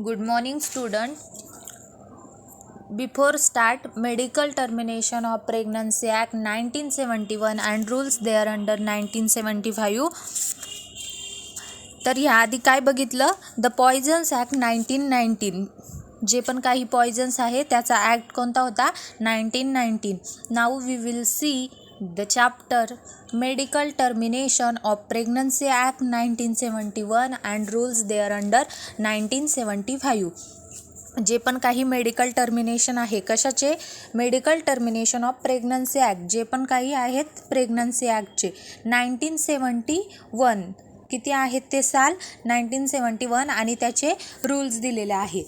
Good morning, student. Before start, Medical Termination of Pregnancy Act 1971 and rules thereafter 1975. तर ह्याआधी काय बघितलं? The Poisson's act 1919. जे पण काही पॉयझन्स आहे त्याचा ॲक्ट कोणता होता? 1919. Now we will see the chapter medical termination of pregnancy act 1971 and rules thereunder 1975. जे पण काही मेडिकल टर्मिनेशन आहे, कशाचे? Medical termination of pregnancy act, जे पण काही आहेत प्रेग्नन्सी ॲक्टचे 1971. किती आहेत ते साल? 1971 आणि त्याचे रूल्स दिलेले आहेत.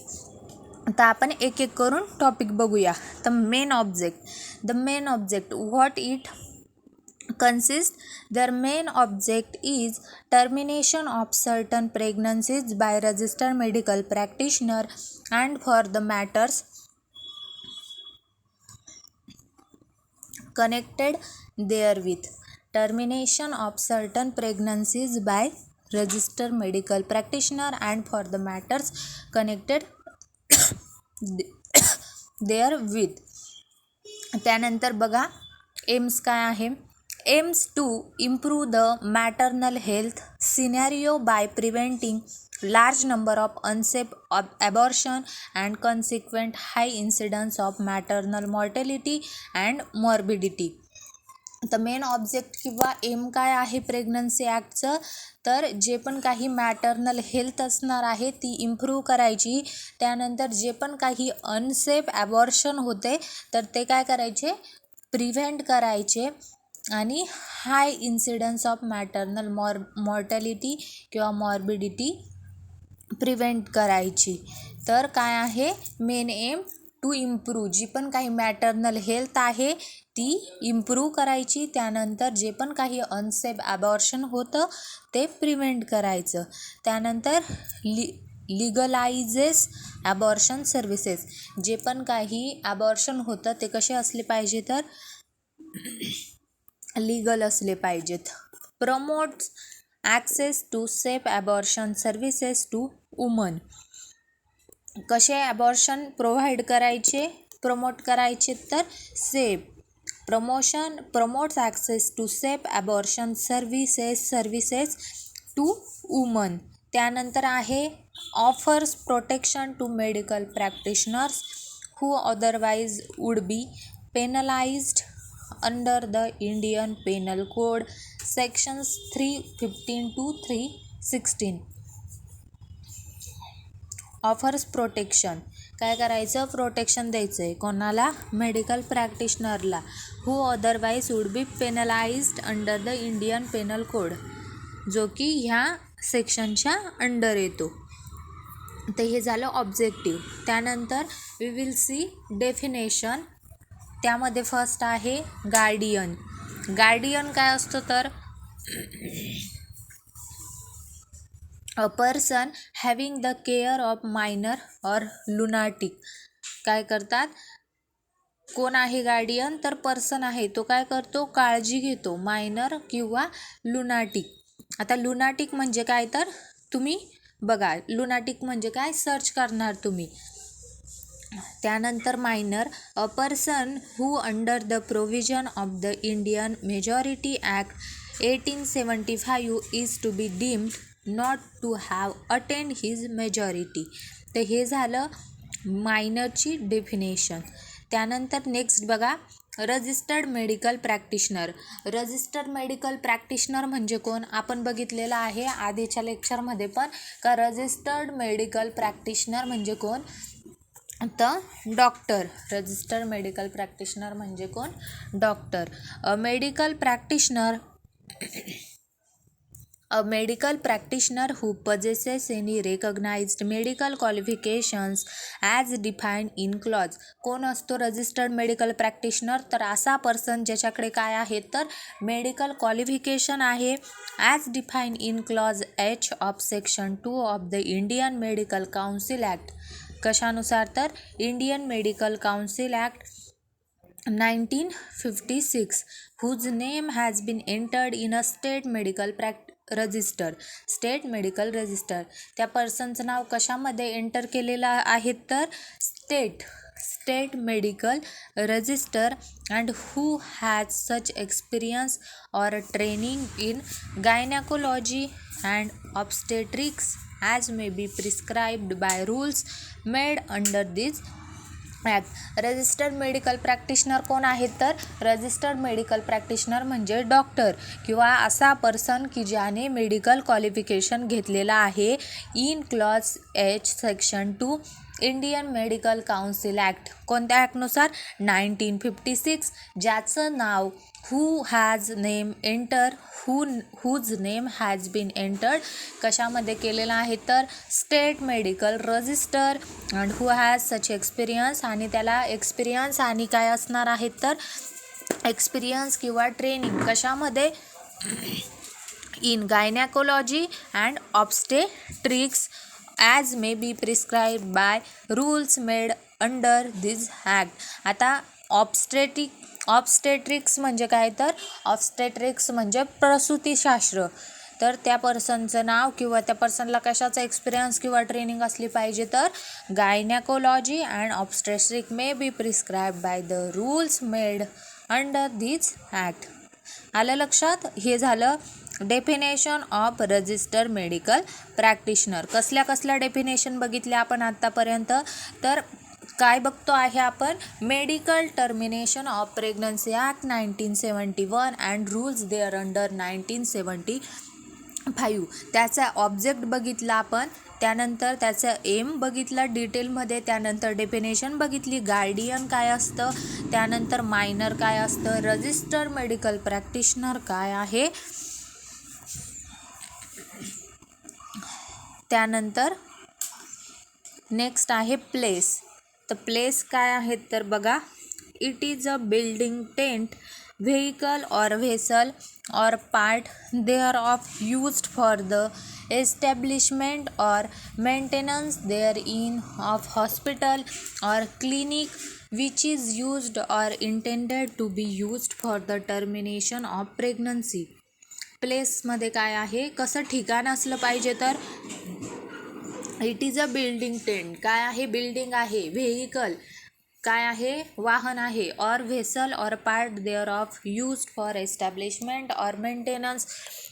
तर आपण एक एक करून टॉपिक बघूया. The main object what it consist. Their main object is termination of certain pregnancies by registered medical practitioner and for the matters connected therewith. Termination of certain pregnancies by registered medical practitioner and for the matters connected therewith. त्यानंतर बघा AIIMS काय आहे? aims to improve the maternal health scenario by preventing large number of unsafe abortion and consequent high incidence of maternal mortality and morbidity. तर main object किंवा M काय आहे pregnancy ॲक्टचं? तर जे पण काही मॅटर्नल हेल्थ असणार आहे ती इम्प्रूव्ह करायची. त्यानंतर जे पण काही अनसेफ ॲबॉर्शन होते तर ते काय करायचे? प्रिव्हेंट करायचे आणि high incidence of maternal mortality किंवा मॉर्बिडिटी प्रिव्हेंट करायची. तर काय आहे मेन एम? To improve. जी पण काही मॅटर्नल हेल्थ आहे ती इम्प्रूव्ह करायची. त्यानंतर जे पण काही अनसेफ ॲबॉर्शन होतं ते प्रिव्हेंट करायचं. त्यानंतर लिगलायझेस ॲबॉर्शन सर्व्हिसेस. जे पण काही ॲबॉर्शन होतं ते कसे असले पाहिजे? तर लीगल असले पाहिजेत. Promotes access to safe abortion services to woman. कसे ॲबॉर्शन प्रोव्हाइड करायचे, प्रमोट करायचे? तर safe. Promotes access to safe abortion services to woman. त्यानंतर आहे offers protection to medical practitioners who otherwise would be penalised under the Indian Penal Code sections 315 to 316. Offers protection. काय करायचं? Protection द्यायचं आहे कोणाला? मेडिकल प्रॅक्टिशनरला. Who otherwise would be penalised under the Indian penal code, जो की ह्या सेक्शनच्या अंडर येतो. तर हे झालं ऑब्जेक्टिव्ह. त्यानंतर वी विल सी डेफिनेशन. त्यामध्ये फर्स्ट आहे गार्डियन. गार्डियन काय असतो? तर a person having the care of minor or lunatic. काय करतात? कोण आहे गार्डियन? तर पर्सन आहे तो काय करतो? काळजी घेतो मायनर किंवा लुनाटिक. आता लुनाटिक म्हणजे काय? तर तुम्ही बघा लुनाटिक म्हणजे काय सर्च करणार तुम्ही. त्यानंतर minor, a person who under the provision of the Indian majority act 1875 is to be deemed not to have attend his majority. तर हे झालं मायनरची डेफिनेशन. त्यानंतर नेक्स्ट बघा registered medical practitioner. Registered medical practitioner म्हणजे कोण? आपण बघितलेलं आहे आधीच्या लेक्चरमध्ये पण का रजिस्टर्ड मेडिकल प्रॅक्टिशनर म्हणजे कोण? तर डॉक्टर. रजिस्टर्ड मेडिकल प्रॅक्टिशनर म्हणजे कोण? Doctor. A medical practitioner who possesses any recognized medical qualifications as defined in clause. कोण असतो रजिस्टर्ड मेडिकल प्रॅक्टिशनर? तर असा पर्सन ज्याच्याकडे काय आहे? तर मेडिकल क्वालिफिकेशन आहे as define in clause H of section 2 of the Indian medical council act. कशानुसार? तर Indian medical council act 1956, whose name has been entered in a state medical register. State medical register, त्या पर्सनचं नाव कशामध्ये enter केलेलं आहे तर state medical register. And who has such experience or training in gynaecology and obstetrics as may be prescribed by rules made under this act. Registered medical practitioner कोण आहेत तर रजिस्टर्ड मेडिकल प्रॅक्टिशनर म्हणजे doctor किंवा असा person की ज्याने medical qualification घेतलेलं आहे in clause H section 2 Indian medical council act. कोणत्या ॲक्टनुसार 1956, ज्याचं नाव whose name has been entered कशामध्ये केलेलं आहे तर state medical register. And who has such experience, आणि त्याला एक्सपिरियन्स आणि काय असणार आहेत तर एक्सपिरियन्स किंवा ट्रेनिंग कशामध्ये in gynaecology and obstetrics as may be prescribed by rules made under this act. आता ऑब्स्टेट्रिक्स म्हणजे काय तर ऑब्स्टेट्रिक्स म्हणजे प्रसूतीशास्त्र. तर त्या पर्सनचं नाव किंवा त्या पर्सनला कशाचा एक्सपिरियन्स किंवा ट्रेनिंग असली पाहिजे तर gynaecology and obstetric may be prescribed by the rules made under this act. आलं लक्षात? हे झालं definition of register medical practitioner. कसल्या डेफिनेशन बघितल्या आपण आत्तापर्यंत तर काय बघतो आहे आपण medical termination of pregnancy act 1971 and rules thereunder 1975. त्याचा ऑब्जेक्ट बघितला आपण, त्यानंतर त्याचं एम बघितला डिटेलमध्ये, त्यानंतर डेफिनेशन बघितली, गार्डियन काय असतं, त्यानंतर मायनर काय असतं, रजिस्टर मेडिकल प्रॅक्टिशनर काय आहे, त्यानंतर नेक्स्ट आहे प्लेस. तर प्लेस काय आहेत तर बघा it is a building, tent, vehicle or vessel or part thereof used for the establishment or maintenance there in of hospital or clinic which is used or intended to be used for the termination of pregnancy. प्लेसमध्ये काय आहे, कसं ठिकाण असलं पाहिजे तर it is a building, tent काय आहे बिल्डिंग आहे, व्हेकल काय आहे वाहन आहे, or vessel or part thereof used for establishment or maintenance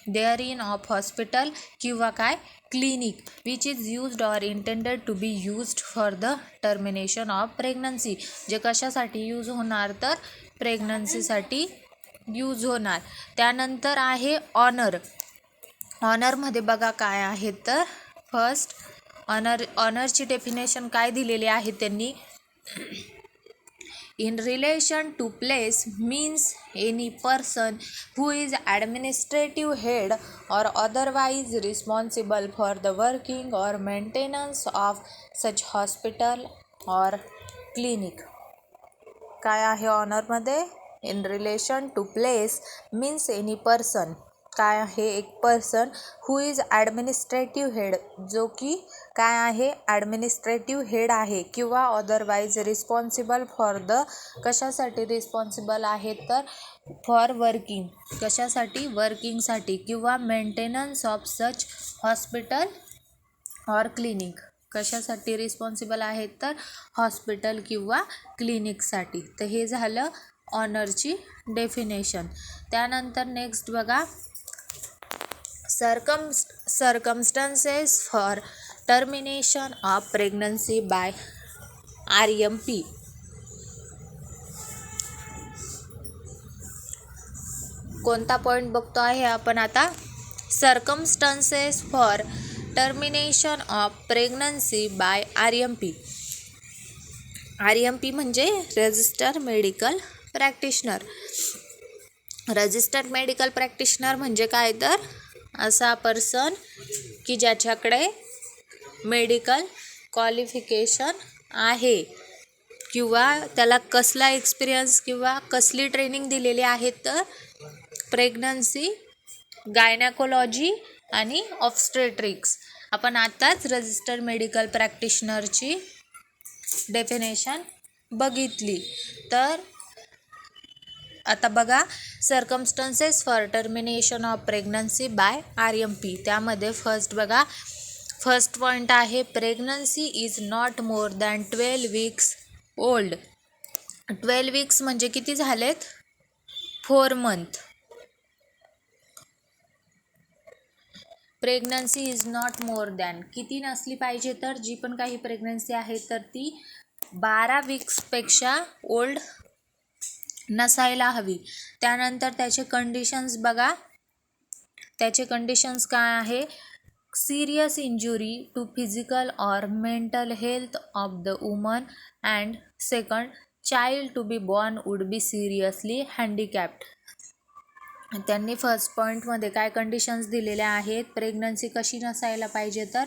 there in of hospital किंवा काय clinic which is used or intended to be used for the termination of pregnancy. जे कशासाठी use होणार तर प्रेग्नन्सीसाठी यूज होणार. त्यानंतर आहे honour. ऑनरमध्ये बघा काय आहे तर फर्स्ट ऑनरची डेफिनेशन काय दिलेली आहे त्यांनी in relation to place means any person who is administrative head or otherwise responsible for the working or maintenance of such hospital or clinic. काय आहे ऑनरमध्ये in relation to place means any person काय आहे एक person who is administrative head जो की काय आहे ॲडमिनिस्ट्रेटिव्ह हेड आहे किंवा अदरवाईज रिस्पॉन्सिबल फॉर द कशासाठी रिस्पॉन्सिबल आहे तर फॉर वर्किंग कशासाठी वर्किंगसाठी किंवा maintenance of such hospital or clinic कशासाठी रिस्पॉन्सिबल आहेत तर हॉस्पिटल किंवा क्लिनिकसाठी. तर हे झालं ऑनरची डेफिनेशन. त्यानंतर नेक्स्ट बघा circumstances for termination of pregnancy by RMP. कोणता पॉईंट बघतो आहे आपण आता circumstances for termination of pregnancy by RMP. RMP म्हणजे register medical practitioner. Registered medical practitioner म्हणजे काय तर असा पर्सन की ज्याच्याकडे मेडिकल क्वालिफिकेशन आहे किंवा त्याला कसला एक्सपिरियन्स किंवा कसली ट्रेनिंग दिलेली आहे तर प्रेग्नन्सी, गायनॅकोलॉजी आणि ऑब्स्टेट्रिक्स. आपण आताच रजिस्टर्ड मेडिकल प्रॅक्टिशनरची डेफिनेशन बघितली. तर आता बघा circumstances for termination of pregnancy by RMP. त्यामध्ये फर्स्ट पॉईंट आहे pregnancy is not more than 12 weeks old. 12 weeks म्हणजे किती झालेत? 4 month. Pregnancy is not more than किती नसली पाहिजे, तर जी पण काही प्रेग्नन्सी आहे तर ती 12 वीक्सपेक्षा ओल्ड नसायला हवी. त्यानंतर त्याचे कंडिशन्स बघा. त्याचे कंडिशन्स काय आहे? सिरियस इंजुरी टू फिजिकल और mental health of the woman and second child to be born would be seriously handicapped. त्यांनी फर्स्ट पॉईंटमध्ये काय कंडिशन्स दिलेल्या आहेत? प्रेग्नन्सी कशी नसायला पाहिजे, तर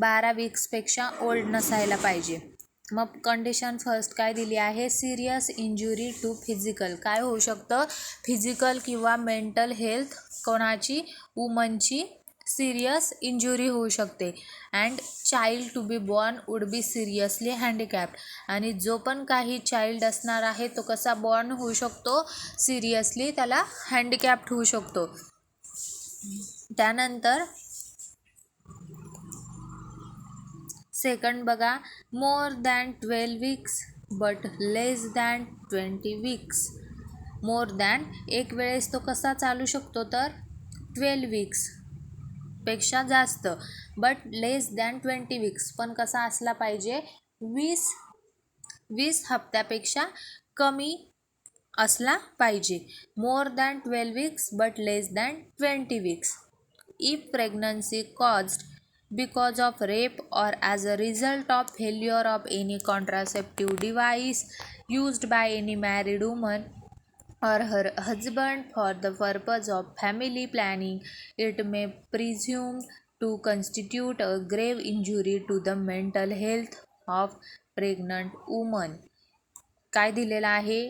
12 वीक्सपेक्षा ओल्ड नसायला पाहिजे. मग कंडिशन फर्स्ट काय दिली आहे? Serious injury to physical. काय होऊ शकतं? फिजिकल किंवा मेंटल हेल्थ कोणाची? वुमनची सिरियस इंजुरी होऊ शकते. And child to be born would be seriously handicapped. आणि जो पण काही चाइल्ड असणार आहे तो कसा बॉर्न होऊ शकतो? सिरियसली त्याला हँडिकॅप्ड होऊ शकतो. त्यानंतर सेकंड बघा, मोर than 12 weeks but less than 20 weeks. More than एक वेळेस तो कसा चालू शकतो, तर 12 वीक्स पेक्षा जास्त, बट लेस दॅन 20 वीक्स पण कसा असला पाहिजे? 20 हप्त्यापेक्षा कमी असला पाहिजे. मोर than 12 weeks but less than 20 weeks. If pregnancy caused because of rape or as a result of failure of any contraceptive device used by any married woman or her husband for the purpose of family planning, it may presume to constitute a grave injury to the mental health of pregnant woman. काय दिलेलं आहे?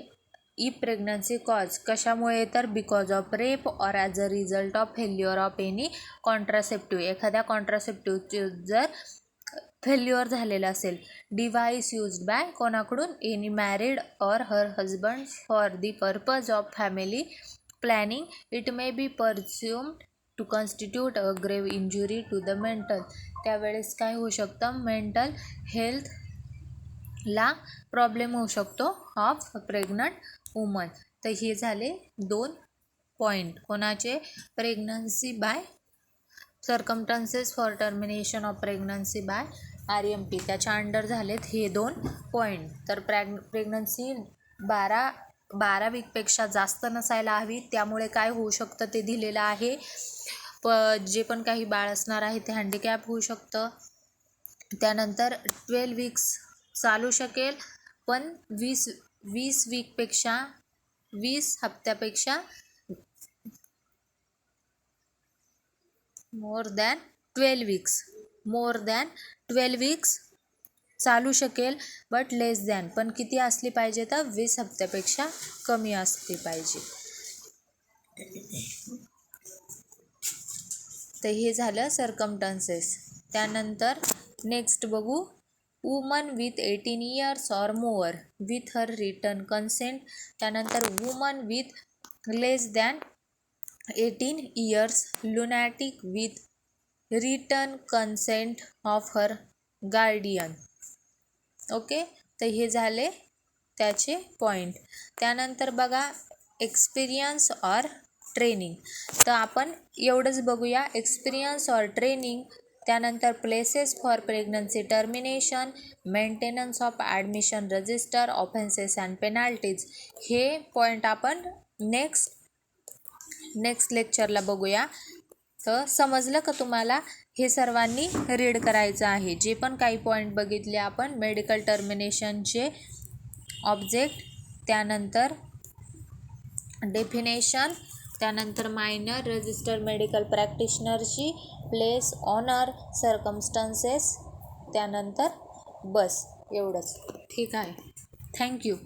If pregnancy cause कशामुळे, तर because of rape और as a result of failure of any contraceptive. एखाद्या कॉन्ट्रासेप्टिव्हचे जर failure झालेलं असेल. डिव्हाइस यूज्ड बाय कोणाकडून? एनी मॅरिड और her husband for the purpose of family planning, it may be presumed to constitute a grave injury to the mental. त्यावेळेस काय होऊ शकतं? मेंटल हेल्थला प्रॉब्लेम होऊ शकतो ऑफ प्रेग्नंट वुमन. तर हे झाले 2 पॉईंट कोणाचे? Pregnancy by circumstances for termination of pregnancy by RMP. त्याच्या अंडर झालेत हे 2 पॉईंट. तर प्रेग्नन्सी 12 वीकपेक्षा जास्त नसायला हवी. त्यामुळे काय होऊ शकतं ते दिलेलं आहे. जे पण काही बाळ असणार आहे ते हँडिकॅप होऊ शकतं. त्यानंतर 12 वीक्स चालू शकेल, पण 20 वीकपेक्षा 20 हप्त्यापेक्षा मोर दॅन 12 वीक्स चालू शकेल, बट लेस दॅन पण किती असली पाहिजे, तर 20 हप्त्यापेक्षा कमी असली पाहिजे. तर हे झालं सर्कमस्टन्सेस. त्यानंतर नेक्स्ट बघू, woman with 18 years or more with her written consent. त्यानंतर woman with less than 18 years lunatic with written consent of her guardian. Okay, तर हे झाले त्याचे पॉईंट. त्यानंतर बघा एक्सपिरियन्स और ट्रेनिंग. तर आपण एवढंच बघूया, एक्सपिरियन्स और ट्रेनिंग. त्यानंतर places for pregnancy termination, maintenance of admission register, offences and penalties. हे पॉईंट आपण नेक्स्ट लेक्चरला बघूया. तर समजलं का तुम्हाला? हे सर्वांनी रीड करायचं आहे. जे पण काही पॉईंट बघितले आपण, मेडिकल टर्मिनेशनचे ऑब्जेक्ट, त्यानंतर डेफिनेशन, त्यानंतर मायनर, रजिस्टर मेडिकल प्रॅक्टिशनरची प्लेस, ऑनर, सर्कमस्टन्सेस, त्यानंतर बस एवढंच. ठीक आहे, थँक्यू.